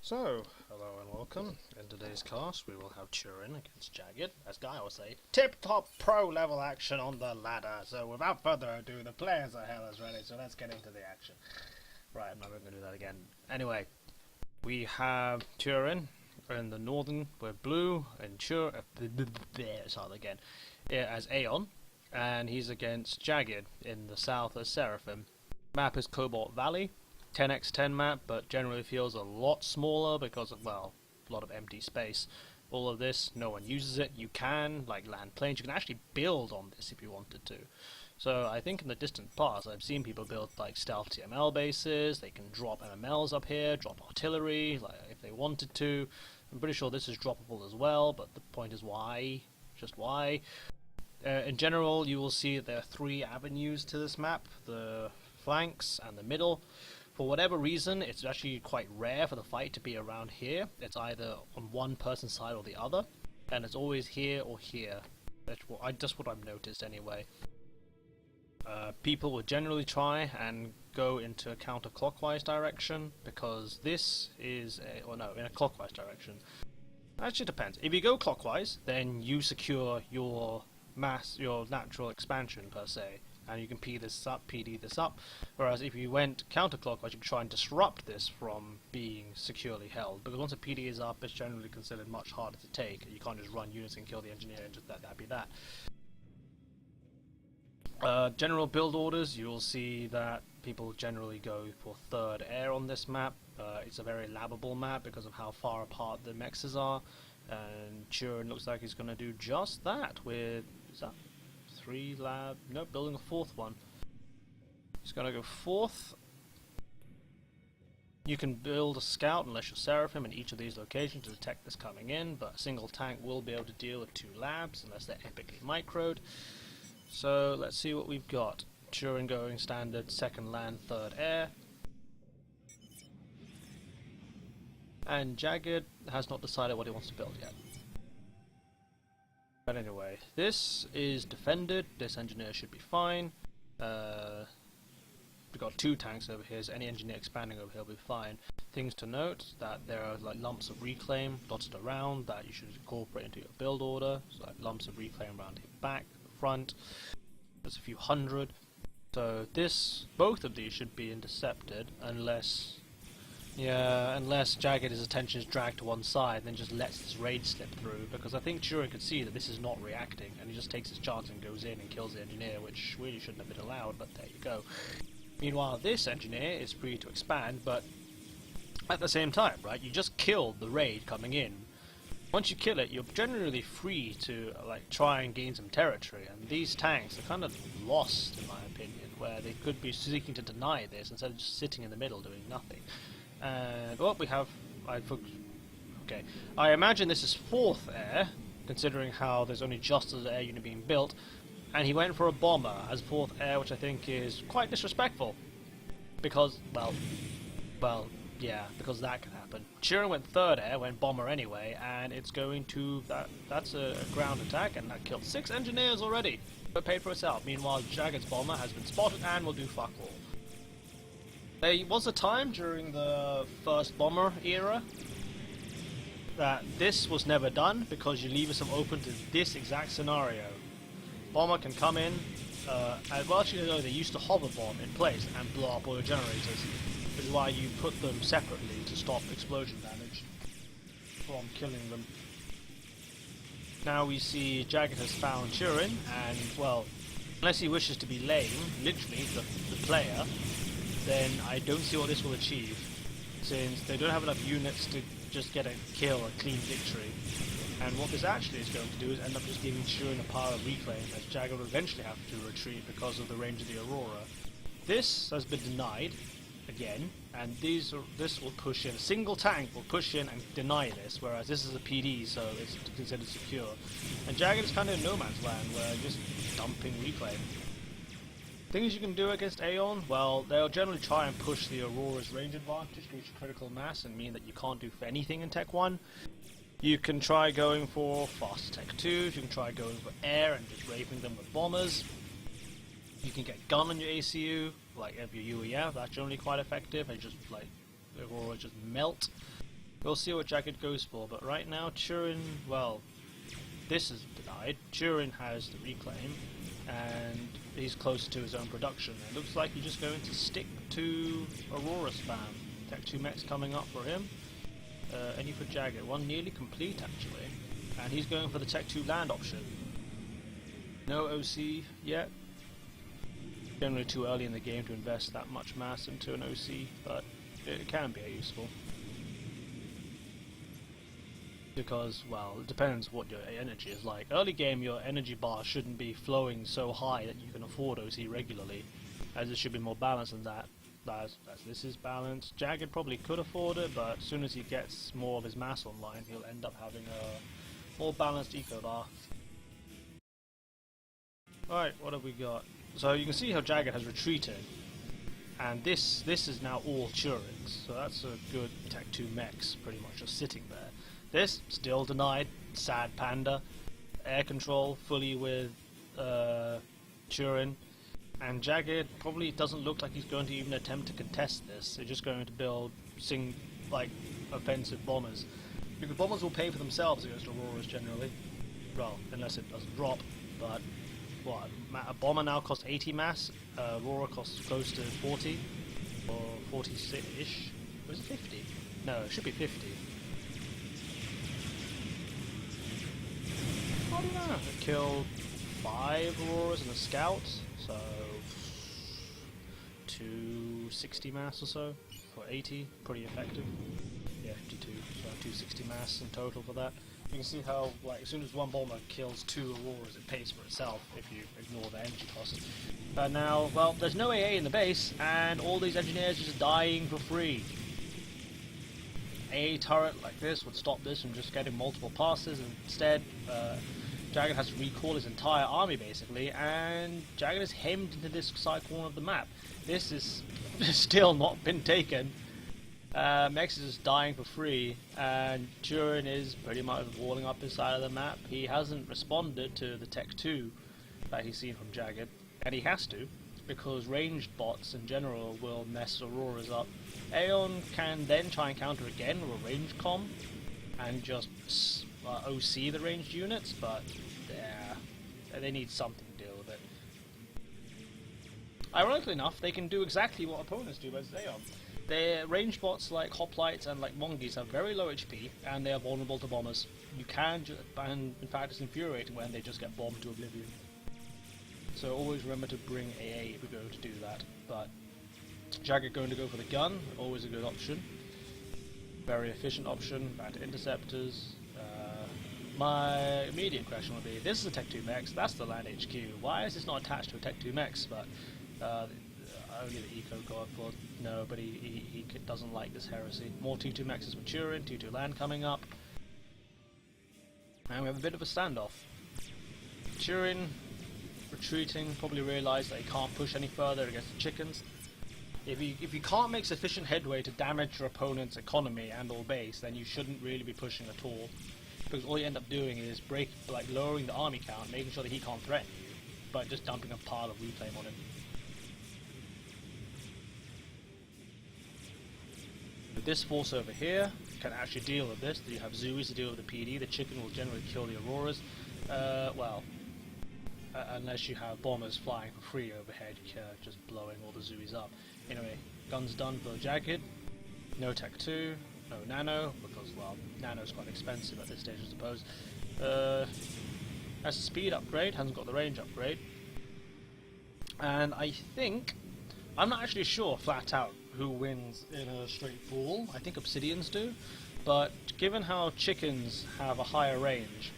So, hello and welcome. In today's cast, we will have Turin against Jagged. As Guy will say, tip-top pro-level action on the ladder. So, without further ado, the players are hell is ready, so let's get into the action. Right, I'm not going to do that again. Anyway, we have Turin in the northern with blue, and start again, as Aeon, and he's against Jagged in the south as Seraphim. Map is Cobalt Valley. 10x10 map, but generally feels a lot smaller because of, well, a lot of empty space. All of this, no one uses it. You can, like land planes, you can actually build on this if you wanted to. So I think in the distant past, I've seen people build like stealth TML bases. They can drop MMLs up here, drop artillery, like if they wanted to. I'm pretty sure this is droppable as well, but the point is why? Just why? In general, you will see that there are three avenues to this map: the flanks and the middle. For whatever reason, it's actually quite rare for the fight to be around here. It's either on one person's side or the other, and it's always here or here. That's what I've noticed anyway. People would generally try and go into a counterclockwise direction because this is in a clockwise direction. Actually, depends. If you go clockwise, then you secure your natural expansion per se. And you can PD this up, whereas if you went counterclockwise, you can try and disrupt this from being securely held, because once a PD is up, it's generally considered much harder to take. You can't just run units and kill the engineer and just that be that. General build orders, you'll see that people generally go for third air on this map. It's a very labbable map because of how far apart the mexes are, and Turin looks like he's going to do just that with... is that? Building a fourth one. He's gonna go fourth. You can build a scout unless you're Seraphim in each of these locations to detect this coming in, but a single tank will be able to deal with two labs unless they're epically microed. So let's see what we've got. Turin going standard, second land, third air. And Jagged has not decided what he wants to build yet. But anyway, this is defended. This engineer should be fine. We've got two tanks over here, so any engineer expanding over here will be fine. Things to note, that there are like lumps of reclaim dotted around that you should incorporate into your build order. So like lumps of reclaim around the back, the front. There's a few hundred. So both of these should be intercepted unless Jagged, his attention is dragged to one side and then just lets this raid slip through, because I think Turin could see that this is not reacting, and he just takes his chance and goes in and kills the engineer, which really shouldn't have been allowed, but there you go. Meanwhile, this engineer is free to expand, but at the same time, right, you just killed the raid coming in. Once you kill it, you're generally free to like try and gain some territory, and these tanks are kind of lost, in my opinion, where they could be seeking to deny this instead of just sitting in the middle doing nothing. And what we have, okay, I imagine this is fourth air, considering how there's only just an air unit being built, and he went for a bomber as fourth air, which I think is quite disrespectful, because, because that can happen. Turin went third air, went bomber anyway, and it's going to, that's a ground attack, and that killed 6 engineers already, but paid for itself. Meanwhile, Jagged's bomber has been spotted and will do fuck all. There was a time during the first bomber era that this was never done because you leave yourself open to this exact scenario. Bomber can come in, they used to hover bomb in place and blow up all your generators, which is why you put them separately to stop explosion damage from killing them. Now we see Jagged has found Turin, and, well, unless he wishes to be lame, literally, the player, then I don't see what this will achieve, since they don't have enough units to just get a kill, a clean victory. And what this actually is going to do is end up just giving Turin a pile of reclaim, as Jagged will eventually have to retreat because of the range of the Aurora. This has been denied, again, and this will push in. A single tank will push in and deny this, whereas this is a PD, so it's considered secure. And Jagged is kind of in no man's land, where you're just dumping reclaim. Things you can do against Aeon, well, they'll generally try and push the Aurora's range advantage to reach critical mass and mean that you can't do anything in Tech 1. You can try going for fast Tech 2s, you can try going for air and just raping them with bombers. You can get gun on your ACU, like if your UEF, that's generally quite effective, and just like the Aurora just melt. We'll see what Jagged goes for, but right now Turin, well, this is denied. Turin has the reclaim, and he's closer to his own production. It looks like he's just going to stick to Aurora spam. Tech 2 mechs coming up for him. Any for Jagged. One nearly complete actually. And he's going for the Tech 2 land option. No OC yet. Generally too early in the game to invest that much mass into an OC, but it can be useful. Because, well, it depends what your energy is like. Early game, your energy bar shouldn't be flowing so high that you can afford OC regularly, as it should be more balanced than that. As this is balanced. Jagged probably could afford it, but as soon as he gets more of his mass online, he'll end up having a more balanced eco bar. Alright, what have we got? So you can see how Jagged has retreated, and this is now all Turins, so that's a good Tech 2 mechs pretty much just sitting there. This, still denied, sad panda, air control fully with Turin, and Jagged probably doesn't look like he's going to even attempt to contest this. They're just going to build offensive bombers, because bombers will pay for themselves against Auroras generally, well, unless it doesn't drop, but what, a bomber now costs 80 mass, Aurora costs close to 40, or 46-ish, or is it 50? No, it should be 50. I don't know. It killed 5 Auroras and a scout, so 260 mass or so for 80, pretty effective. Yeah, 52, so 260 mass in total for that. You can see how, like, as soon as one bomber kills 2 Auroras, it pays for itself if you ignore the energy cost. But now, well, there's no AA in the base, and all these engineers are just dying for free. A turret like this would stop this from just getting multiple passes. Instead, Jagged has to recall his entire army basically, and Jagged is hemmed into this side corner of the map. This is still not been taken. Mex is just dying for free, and Turin is pretty much walling up his side of the map. He hasn't responded to the Tech 2 that he's seen from Jagged, and he has to, because ranged bots in general will mess Auroras up. Aeon can then try and counter again with a ranged comm, and just OC the ranged units, but yeah, they need something to deal with it. Ironically enough, they can do exactly what opponents do as Aeon. Their ranged bots like Hoplites and like Mongies have very low HP, and they are vulnerable to bombers. You can, and in fact it's infuriating when they just get bombed to oblivion. So always remember to bring AA if you're going to do that. But Jagged going to go for the gun, always a good option. Very efficient option, back to interceptors. My immediate question would be, this is a Tech 2 mechs, that's the land HQ. Why is this not attached to a Tech 2 mechs? But only the eco god for no, but he doesn't like this heresy. More T2 mechs with Turin, T2 land coming up. And we have a bit of a standoff. Turin retreating, probably realised that he can't push any further against the chickens. If you can't make sufficient headway to damage your opponent's economy and or base, then you shouldn't really be pushing at all. Because all you end up doing is lowering the army count, making sure that he can't threaten you, but just dumping a pile of reclaim on him. With this force over here, can actually deal with this. You have Zoomies to deal with the PD. The chicken will generally kill the Auroras. Unless you have bombers flying for free overhead, just blowing all the Zoomies up. Anyway, guns done for Jagged. No Tech 2, no Nano, because, well, Nano's quite expensive at this stage, I suppose. Has a speed upgrade, hasn't got the range upgrade. And I think, I'm not actually sure flat out who wins in a straight brawl. I think Obsidians do, but given how chickens have a higher range,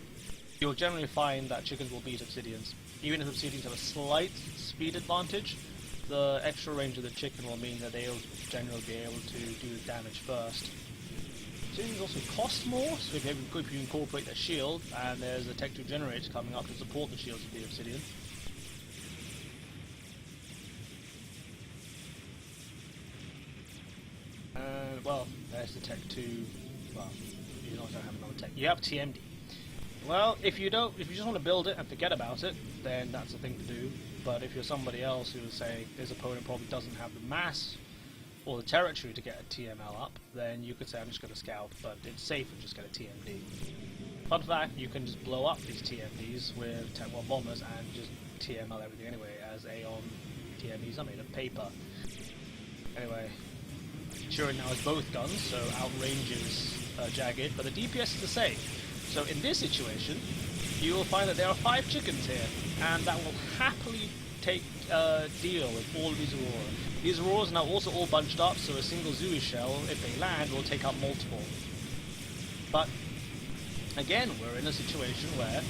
you'll generally find that chickens will beat Obsidians. Even if Obsidians have a slight speed advantage, the extra range of the chicken will mean that they'll generally be able to do the damage first. Obsidians also cost more, so if you incorporate their shield, and there's a Tech 2 generator coming up to support the shields of the Obsidian. Well, there's the Tech 2, well, you don't have another Tech. You have TMD. Well, if you just want to build it and forget about it, then that's the thing to do. But if you're somebody else who will say this opponent probably doesn't have the mass or the territory to get a TML up, then you could say I'm just going to scout, but it's safer to just get a TMD. Fun fact, you can just blow up these TMDs with Tech 1 bombers and just TML everything anyway, as Aeon TMDs are made of paper. Anyway, Turin now has both guns, so outranges Jagged, but the DPS is the same. So in this situation, you will find that there are 5 chickens here, and that will happily deal with all of these Aurora. These Auroras are now also all bunched up, so a single Zui shell, if they land, will take out multiple. But again, we're in a situation where,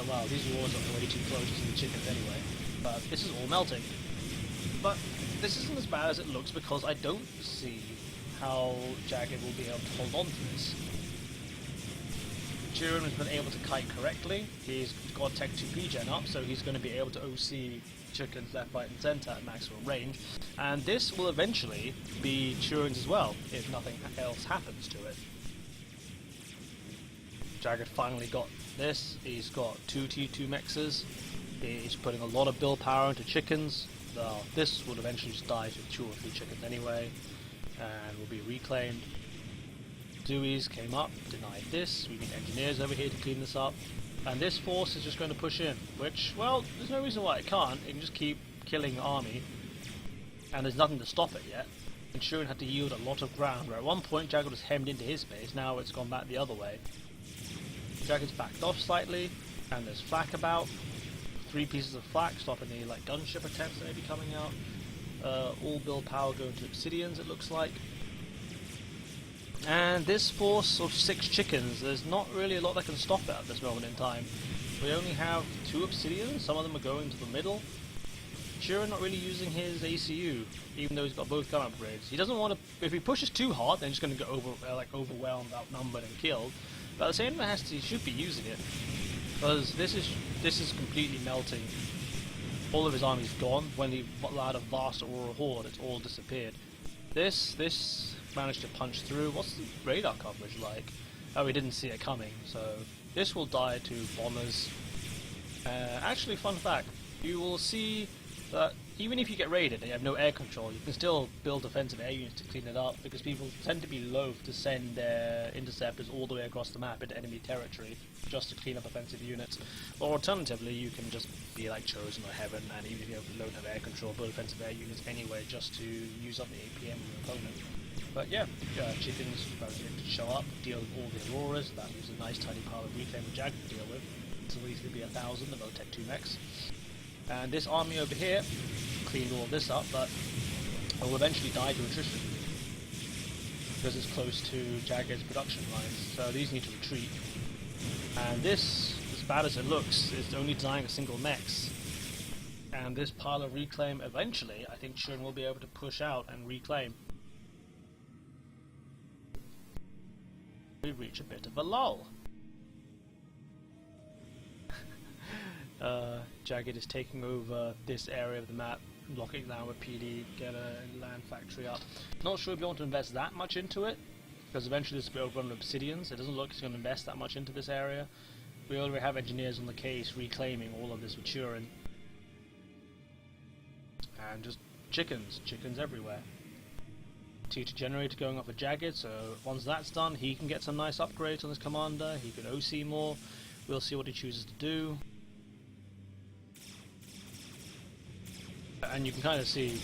well, these Auroras are way too close to the chickens anyway, but this is all melting. But this isn't as bad as it looks, because I don't see how Jagged will be able to hold on to this. Turin has been able to kite correctly, he's got Tech 2 P-Gen up, so he's going to be able to OC chickens left, right and centre at maximum range, and this will eventually be Turin's as well, if nothing else happens to it. Jagged finally got this, he's got 2 T2 mexes, he's putting a lot of build power into chickens. Well, this would eventually just die to 2 or 3 chickens anyway, and will be reclaimed. Zuis came up, denied this, we need engineers over here to clean this up, and this force is just going to push in, which, well, there's no reason why it can't, it can just keep killing the army, and there's nothing to stop it yet. And Turin had to yield a lot of ground, where at one point Jagged was hemmed into his base, now it's gone back the other way. Jagged's backed off slightly, and there's flak about, 3 pieces of flak stopping the gunship attempts that may be coming out. All build power going to obsidians, it looks like. And this force of 6 chickens, there's not really a lot that can stop it at this moment in time. We only have 2 obsidians, some of them are going to the middle. Turin not really using his ACU, even though he's got both gun upgrades. He doesn't want to, if he pushes too hard, then he's going to get overwhelmed, outnumbered and killed. But at the same time, he should be using it, because this is completely melting. All of his army's gone. When he allowed a vast Aurora horde, it's all disappeared. This managed to punch through. What's the radar coverage like? Oh, we didn't see it coming, so this will die to bombers. Actually, fun fact, you will see that even if you get raided and you have no air control, you can still build defensive air units to clean it up, because people tend to be loath to send their interceptors all the way across the map into enemy territory just to clean up offensive units. Or alternatively, you can just be like Chosen or Heaven, and even if you don't have air control, build offensive air units anyway just to use up the APM of your opponent. But yeah, chickens are going to show up, deal with all the Auroras. That leaves a nice tiny pile of reclaim and Jagged to deal with. This will easily be 1,000 of Tech 2 mechs. And this army over here cleaned all this up, but it will eventually die to attrition because it's close to Jagged's production lines. So these need to retreat. And this, as bad as it looks, is only dying a single mex. And this pile of reclaim, eventually, I think Turin will be able to push out and reclaim. We reach a bit of a lull. Jagged is taking over this area of the map, locking it down with PD, get a land factory up. Not sure if you want to invest that much into it, because eventually this will be overrun with obsidians. It doesn't look like he's going to invest that much into this area. We already have engineers on the case reclaiming all of this with Turin. And just chickens everywhere. T2 generator going off with Jagged, so once that's done, he can get some nice upgrades on his commander, he can OC more. We'll see what he chooses to do. And you can kind of see,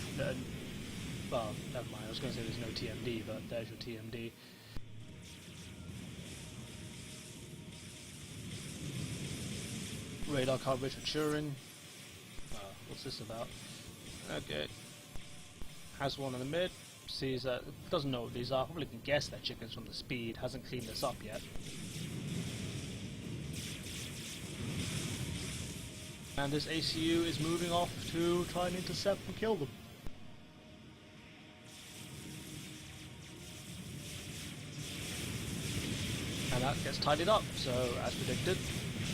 well, never mind, I was going to say there's no TMD, but there's your TMD. Radar coverage for Turin. What's this about? Okay. Has one in the mid, sees that, doesn't know what these are, probably can guess they're chickens from the speed, hasn't cleaned this up yet. And this ACU is moving off to try and intercept and kill them. And that gets tidied up, so as predicted,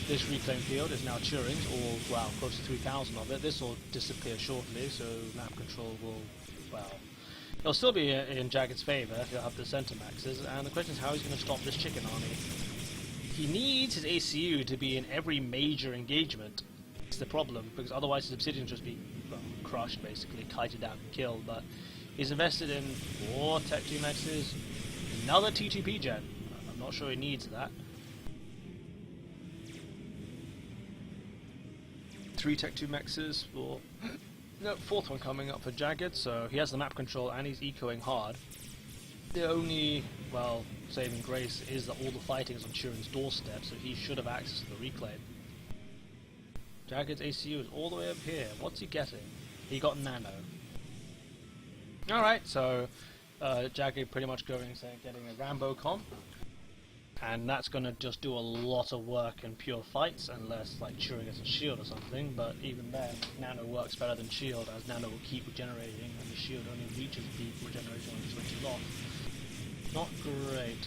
this reclaim field is now Turin's, or, well, close to 3,000 of it. This will disappear shortly, so map control will, well, it'll still be in Jagged's favour, he'll have the center maxes, and the question is how he's going to stop this chicken army. He needs his ACU to be in every major engagement. It's the problem, because otherwise his obsidians just be, well, crushed basically, kited down and killed, but He's invested in 4 Tech 2 Mexes, another TTP gen. I'm not sure he needs that. 3 Tech 2 Mexes for... no, 4th one coming up for Jagged, so he has the map control and he's ecoing hard. The only, well, saving grace is that all the fighting is on Turin's doorstep, so he should have access to the reclaim. Jagged's ACU is all the way up here. What's he getting? He got Nano. Alright, so Jagged pretty much getting a Rambo comp. And that's going to just do a lot of work in pure fights, unless like Turin gets a shield or something, but even then, Nano works better than shield, as Nano will keep regenerating, and the shield only reaches peak regeneration when it switches off. Not great.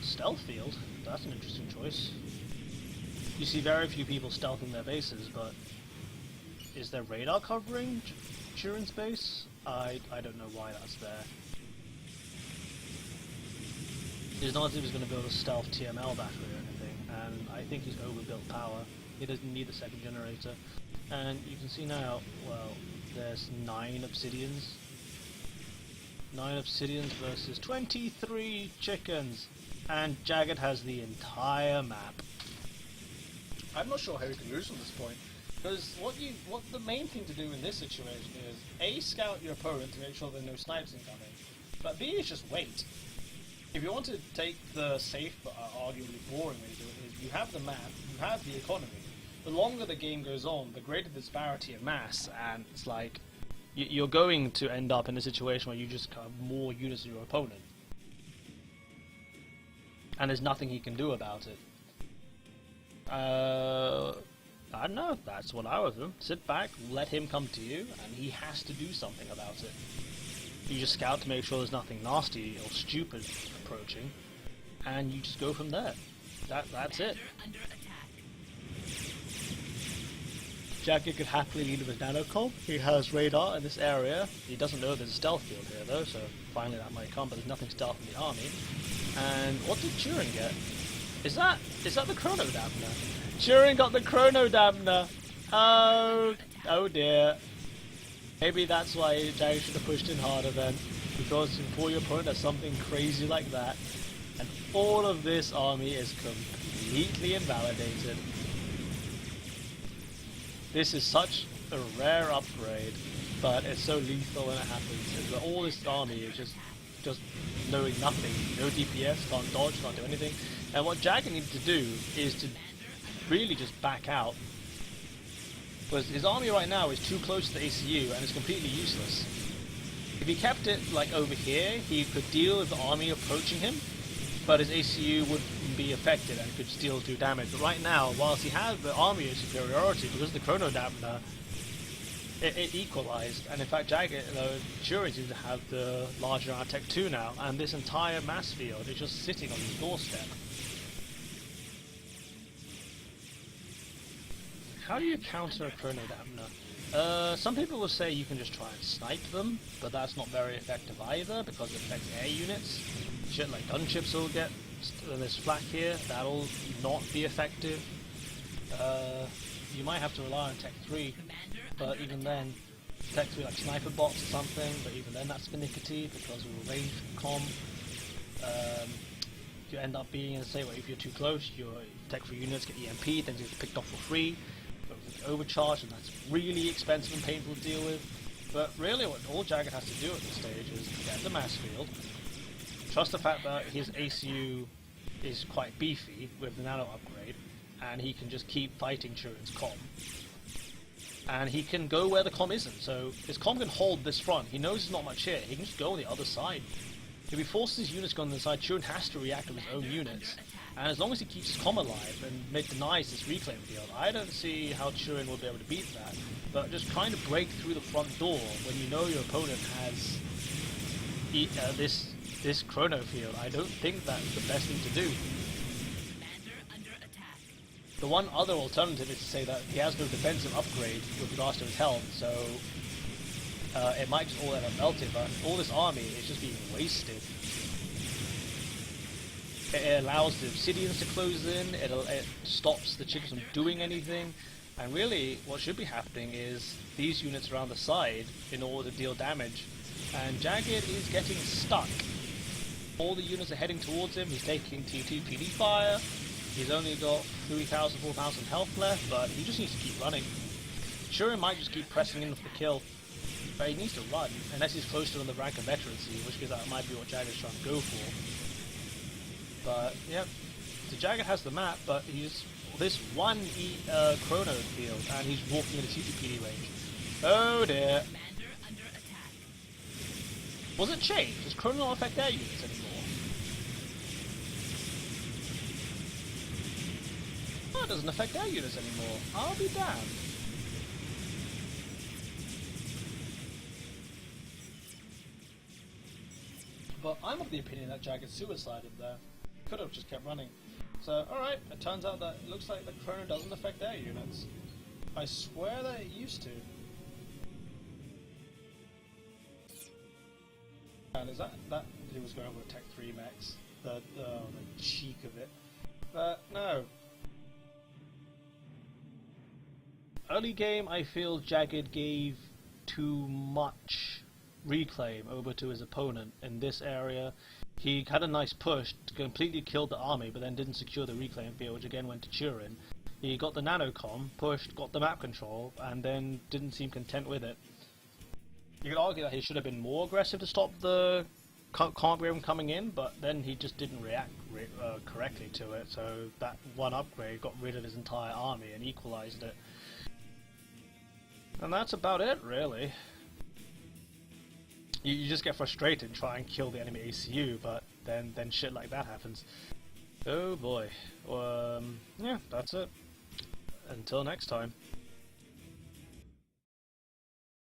Stealth field, that's an interesting choice. You see very few people stealthing their bases, but is there radar covering Turin's base? I don't know why that's there. It's not as if he's going to build a stealth TML battery or anything, and I think he's overbuilt power. He doesn't need the second generator. And you can see now, well, there's 9 obsidians. 9 obsidians versus 23 chickens. And Jagged has the entire map. I'm not sure how you can lose from this point, because what the main thing to do in this situation is A, scout your opponent to make sure there are no snipes incoming, but B is just wait. If you want to take the safe but arguably boring way to do it, is you have the map, you have the economy. The longer the game goes on, the greater the disparity of mass, and it's like you're going to end up in a situation where you just have more units than your opponent, and there's nothing he can do about it. I don't know, that's what I would do. Sit back, let him come to you, and he has to do something about it. You just scout to make sure there's nothing nasty or stupid approaching, and you just go from there. That's it. Jagged could happily lead with his nanocom. He has radar in this area. He doesn't know there's a stealth field here though, so finally that might come, but there's nothing stealth in the army. And what did Turin get? Is that the Chrono Dampener? Turin got the Chrono Dampener! Oh dear. Maybe that's why Jagged should have pushed in harder then, because before your opponent has something crazy like that, and all of this army is completely invalidated. This is such a rare upgrade, but it's so lethal when it happens. Is that all this army is just knowing nothing, no DPS, can't dodge, can't do anything. And what Jagged needs to do is to really just back out. Because his army right now is too close to the ACU and it's completely useless. If he kept it like over here, he could deal with the army approaching him, but his ACU wouldn't be affected and could still do damage. But right now, whilst he has the army of superiority, because of the Chrono Dampener, it equalized. And in fact, Turin seems to have the larger Tech 2 now, and this entire mass field is just sitting on his doorstep. How do you counter a Chrono Dampener? Some people will say you can just try and snipe them, but that's not very effective either, because it affects air units. Shit like gunships will get this flak here, that'll not be effective. You might have to rely on Tech 3, but even then, Tech 3 like sniper bots or something, but even then that's finicky because of a range comm. You end up being, say, well, if you're too close, your Tech 3 units get EMP, then you get picked off for free. Overcharge, and that's really expensive and painful to deal with. But really, what all Jagged has to do at this stage is get the mass field, trust the fact that his ACU is quite beefy with the nano upgrade, and he can just keep fighting Turin's comm. And he can go where the comm isn't, so his comm can hold this front. He knows there's not much here, he can just go on the other side. If he forces his units to go on the side, Turin has to react with his own units. And as long as he keeps his comm alive and denies this reclaim field, I don't see how Turin will be able to beat that. But just trying to break through the front door when you know your opponent has this chrono field, I don't think that's the best thing to do. The one other alternative is to say that he has no defensive upgrade with regards to his health, so it might just all end up melting, but all this army is just being wasted. It allows the obsidians to close in, it stops the chickens from doing anything, and really what should be happening is these units around the side, in order to deal damage, And Jagged is getting stuck. All the units are heading towards him. He's taking T2 PD fire. He's only got 3,000, 4,000 health left, but he just needs to keep running. Turin might just keep pressing in for the kill, but he needs to run, unless he's close to the rank of veterancy, in which case that might be what Jagged's trying to go for. But, yep, so Jagged has the map, but he's this one chrono field, and he's walking into T2 PD range. Oh dear. Was it changed? Does chrono not affect their units anymore? Oh, it doesn't affect their units anymore. I'll be damned. But I'm of the opinion that Jagged suicided there. Could have just kept running. So, alright, it turns out that it looks like the chrono doesn't affect their units. I swear that it used to. And is that he was going with Tech 3 mechs? The cheek of it. But no. Early game, I feel Jagged gave too much reclaim over to his opponent in this area. He had a nice push, completely killed the army, but then didn't secure the reclaim field, which again went to Turin. He got the nanocom, pushed, got the map control, and then didn't seem content with it. You could argue that he should have been more aggressive to stop the comp wave from coming in, but then he just didn't react correctly to it, so that one upgrade got rid of his entire army and equalized it. And that's about it, really. You just get frustrated and try and kill the enemy ACU, but then shit like that happens. Oh boy. Yeah, that's it. Until next time.